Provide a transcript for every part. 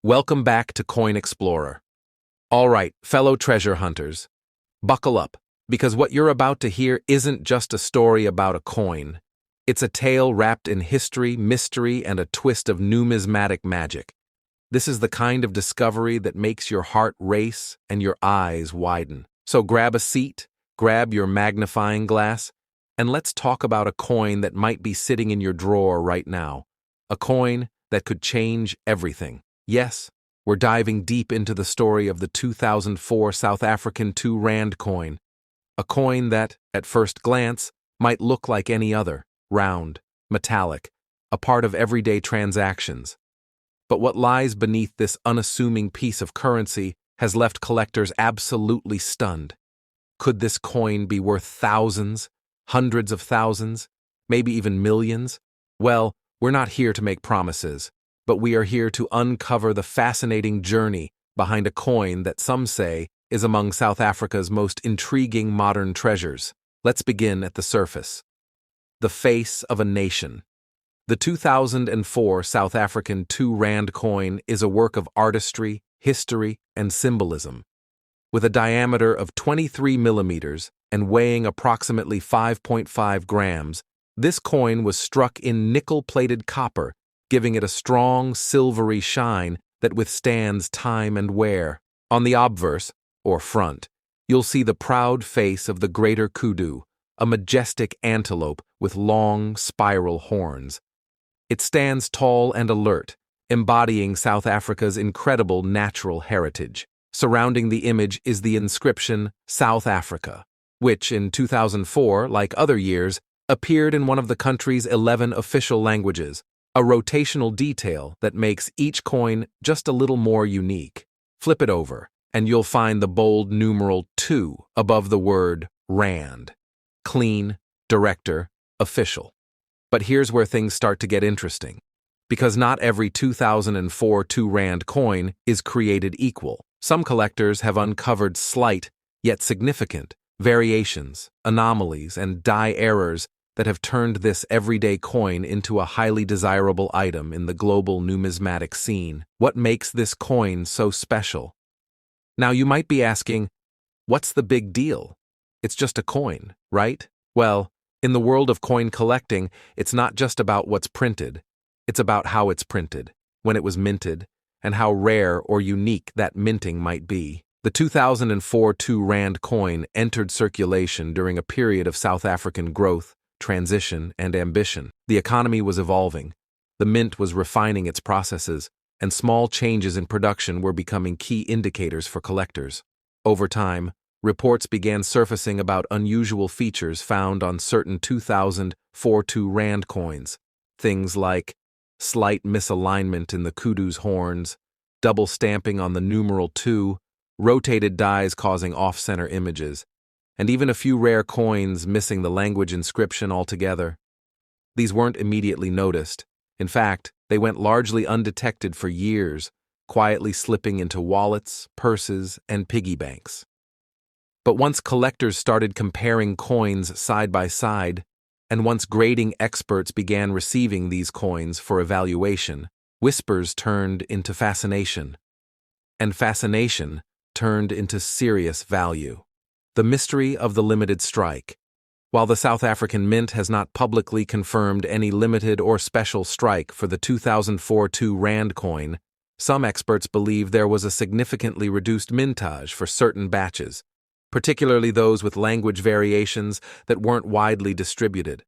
Welcome back to Coin Explorer. All right, fellow treasure hunters, buckle up, because what you're about to hear isn't just a story about a coin. It's a tale wrapped in history, mystery, and a twist of numismatic magic. This is the kind of discovery that makes your heart race and your eyes widen. So grab a seat, grab your magnifying glass, and let's talk about a coin that might be sitting in your drawer right now. A coin that could change everything. Yes, we're diving deep into the story of the 2004 South African 2 Rand coin, a coin that, at first glance, might look like any other, round, metallic, a part of everyday transactions. But what lies beneath this unassuming piece of currency has left collectors absolutely stunned. Could this coin be worth thousands, hundreds of thousands, maybe even millions? Well, we're not here to make promises, but we are here to uncover the fascinating journey behind a coin that some say is among South Africa's most intriguing modern treasures. Let's begin at the surface. The face of a nation. The 2004 South African 2 Rand coin is a work of artistry, history, and symbolism. With a diameter of 23 millimeters and weighing approximately 5.5 grams, this coin was struck in nickel-plated copper, giving it a strong, silvery shine that withstands time and wear. On the obverse, or front, you'll see the proud face of the greater kudu, a majestic antelope with long, spiral horns. It stands tall and alert, embodying South Africa's incredible natural heritage. Surrounding the image is the inscription South Africa, which in 2004, like other years, appeared in one of the country's 11 official languages, a rotational detail that makes each coin just a little more unique. Flip it over, and you'll find the bold numeral 2 above the word Rand. Clean, director, official. But here's where things start to get interesting. Because not every 2004 2 Rand coin is created equal. Some collectors have uncovered slight, yet significant, variations, anomalies, and die errors that have turned this everyday coin into a highly desirable item in the global numismatic scene. What makes this coin so special? Now you might be asking, what's the big deal? It's just a coin, right? Well, in the world of coin collecting, it's not just about what's printed. It's about how it's printed, when it was minted, and how rare or unique that minting might be. The 2004 2 Rand coin entered circulation during a period of South African growth, transition, and ambition. The economy was evolving, the mint was refining its processes, and small changes in production were becoming key indicators for collectors. Over time, reports began surfacing about unusual features found on certain 2004 2 Rand coins. Things like slight misalignment in the kudu's horns, double stamping on the numeral 2, rotated dies causing off-center images, and even a few rare coins missing the language inscription altogether. These weren't immediately noticed. In fact, they went largely undetected for years, quietly slipping into wallets, purses, and piggy banks. But once collectors started comparing coins side by side, and once grading experts began receiving these coins for evaluation, whispers turned into fascination, and fascination turned into serious value. The mystery of the limited strike. While the South African Mint has not publicly confirmed any limited or special strike for the 2004 2 Rand coin, some experts believe there was a significantly reduced mintage for certain batches, particularly those with language variations that weren't widely distributed.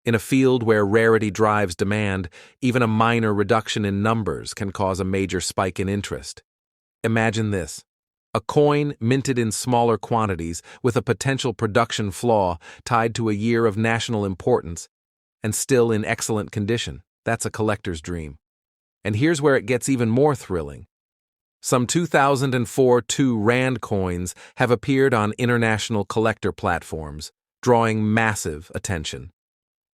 In a field where rarity drives demand, even a minor reduction in numbers can cause a major spike in interest. Imagine this. A coin minted in smaller quantities with a potential production flaw tied to a year of national importance and still in excellent condition. That's a collector's dream. And here's where it gets even more thrilling. Some 2004 2 Rand coins have appeared on international collector platforms, drawing massive attention.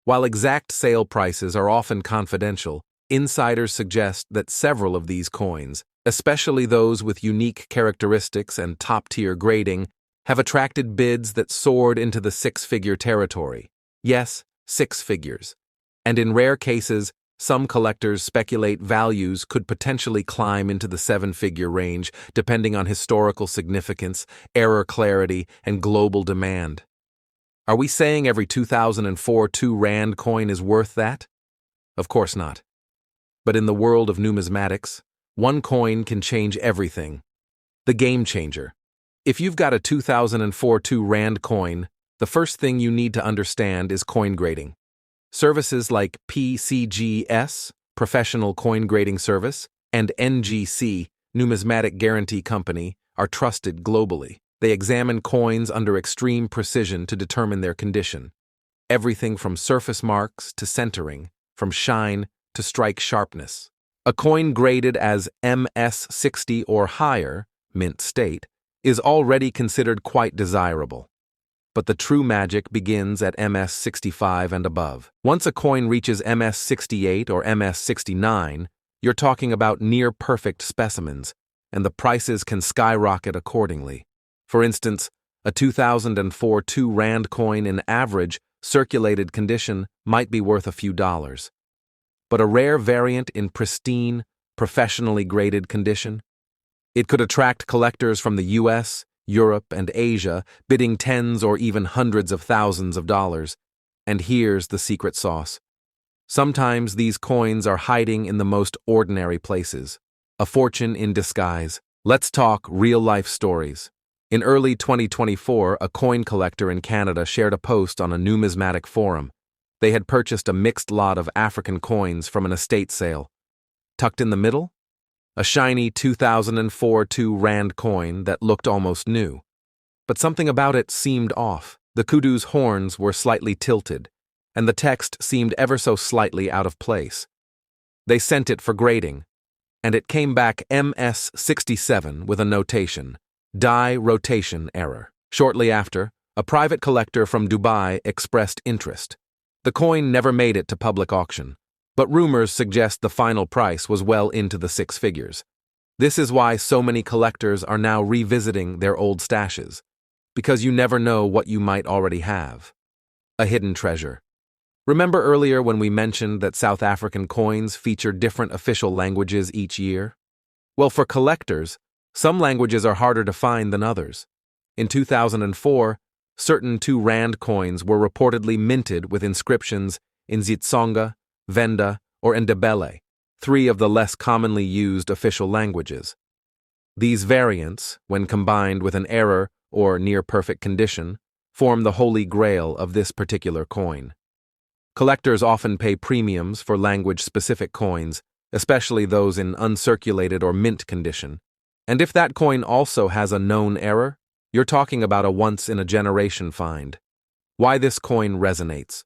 While exact sale prices are often confidential, insiders suggest that several of these coins, especially those with unique characteristics and top-tier grading, have attracted bids that soared into the six-figure territory. Yes, 6 figures. And in rare cases, Some collectors speculate values could potentially climb into the seven-figure range, depending on historical significance, error clarity, and global demand. Are we saying every 2004 2 Rand coin is worth that? Of course not. But in the world of numismatics, one coin can change everything. The game changer. If you've got a 2004 2 Rand coin, the first thing you need to understand is coin grading. Services like PCGS, Professional Coin Grading Service, and NGC, Numismatic Guarantee Company, are trusted globally. They examine coins under extreme precision to determine their condition. Everything from surface marks to centering, from shine to strike sharpness. A coin graded as MS60 or higher, mint state, is already considered quite desirable. But the true magic begins at MS65 and above. Once a coin reaches MS68 or MS69, you're talking about near-perfect specimens, and the prices can skyrocket accordingly. For instance, a 2004 2 Rand coin in average, circulated condition might be worth a few dollars. But a rare variant in pristine, professionally graded condition? It could attract collectors from the US, Europe, and Asia, bidding tens or even hundreds of thousands of dollars. And here's the secret sauce. Sometimes these coins are hiding in the most ordinary places. A fortune in disguise. Let's talk real-life stories. In early 2024, a coin collector in Canada shared a post on a numismatic forum. They had purchased a mixed lot of African coins from an estate sale. Tucked in the middle? A shiny 2004 2 Rand coin that looked almost new. But something about it seemed off. The kudu's horns were slightly tilted, and the text seemed ever so slightly out of place. They sent it for grading, and it came back MS67 with a notation, die rotation error. Shortly after, a private collector from Dubai expressed interest. The coin never made it to public auction, but rumors suggest the final price was well into the six figures. This is why so many collectors are now revisiting their old stashes, because you never know what you might already have. A hidden treasure. Remember earlier when we mentioned that South African coins feature different official languages each year? Well, for collectors, some languages are harder to find than others. In 2004, certain 2 Rand coins were reportedly minted with inscriptions in Xitsonga, Venda, or Ndebele, three of the less commonly used official languages. These variants, when combined with an error or near-perfect condition, form the holy grail of this particular coin. Collectors often pay premiums for language-specific coins, especially those in uncirculated or mint condition. And if that coin also has a known error, you're talking about a once-in-a-generation find. Why this coin resonates.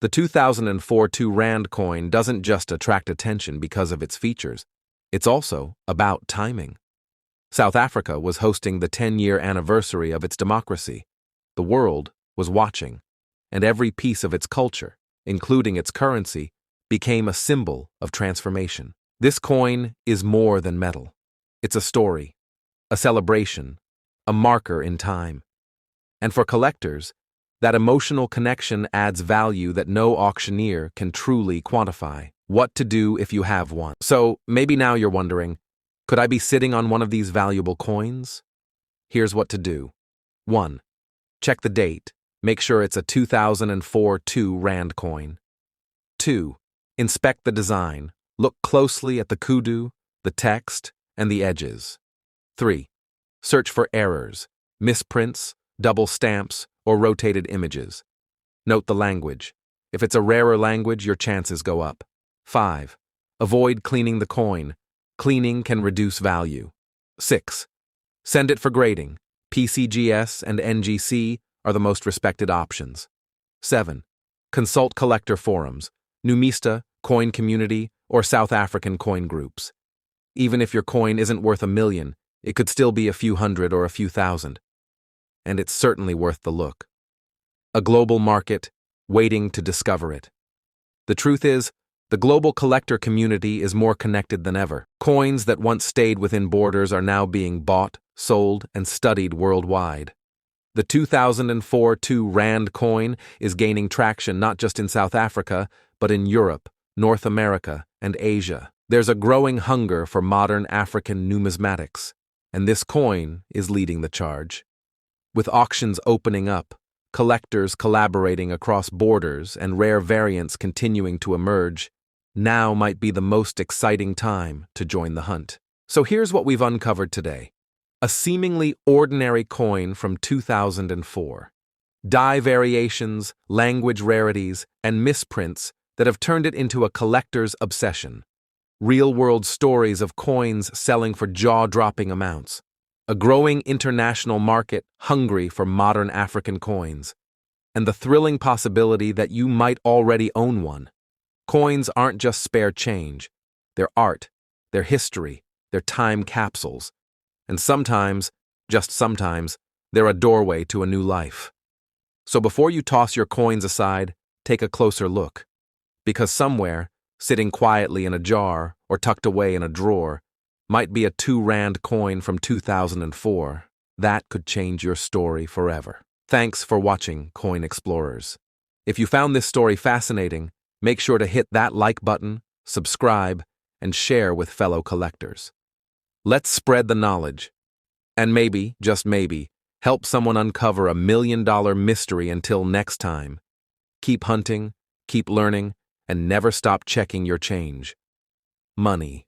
The 2004 2 Rand coin doesn't just attract attention because of its features. It's also about timing. South Africa was hosting the 10-year anniversary of its democracy. The world was watching, and every piece of its culture, including its currency, became a symbol of transformation. This coin is more than metal. It's a story, a celebration, a marker in time. And for collectors, that emotional connection adds value that no auctioneer can truly quantify. What to do if you have one. So maybe now you're wondering, could I be sitting on one of these valuable coins? Here's what to do. 1. Check the date. Make sure it's a 2004 2 Rand coin. 2. Inspect the design. Look closely at the kudu, the text, and the edges. 3. Search for errors, misprints, double stamps, or rotated images. Note the language. If it's a rarer language, your chances go up. 5. Avoid cleaning the coin. Cleaning can reduce value. 6. Send it for grading. PCGS and NGC are the most respected options. 7. Consult collector forums, Numista, coin community, or South African coin groups. Even if your coin isn't worth $1 million, it could still be a few hundred or a few thousand. And it's certainly worth the look. A global market, waiting to discover it. The truth is, the global collector community is more connected than ever. Coins that once stayed within borders are now being bought, sold, and studied worldwide. The 2004 2 Rand coin is gaining traction not just in South Africa, but in Europe, North America, and Asia. There's a growing hunger for modern African numismatics, and this coin is leading the charge. With auctions opening up, collectors collaborating across borders, and rare variants continuing to emerge, now might be the most exciting time to join the hunt. So here's what we've uncovered today. A seemingly ordinary coin from 2004. Die variations, language rarities, and misprints that have turned it into a collector's obsession. Real-world stories of coins selling for jaw-dropping amounts. A growing international market hungry for modern African coins. And the thrilling possibility that you might already own one. Coins aren't just spare change. They're art, they're history, they're time capsules. And sometimes, just sometimes, they're a doorway to a new life. So before you toss your coins aside, take a closer look. Because somewhere, sitting quietly in a jar or tucked away in a drawer, might be a 2 Rand coin from 2004. That could change your story forever. Thanks for watching, Coin Explorers. If you found this story fascinating, make sure to hit that like button, subscribe, and share with fellow collectors. Let's spread the knowledge. And maybe, just maybe, help someone uncover $1 million mystery. Until next time. Keep hunting, keep learning, and never stop checking your change. Money.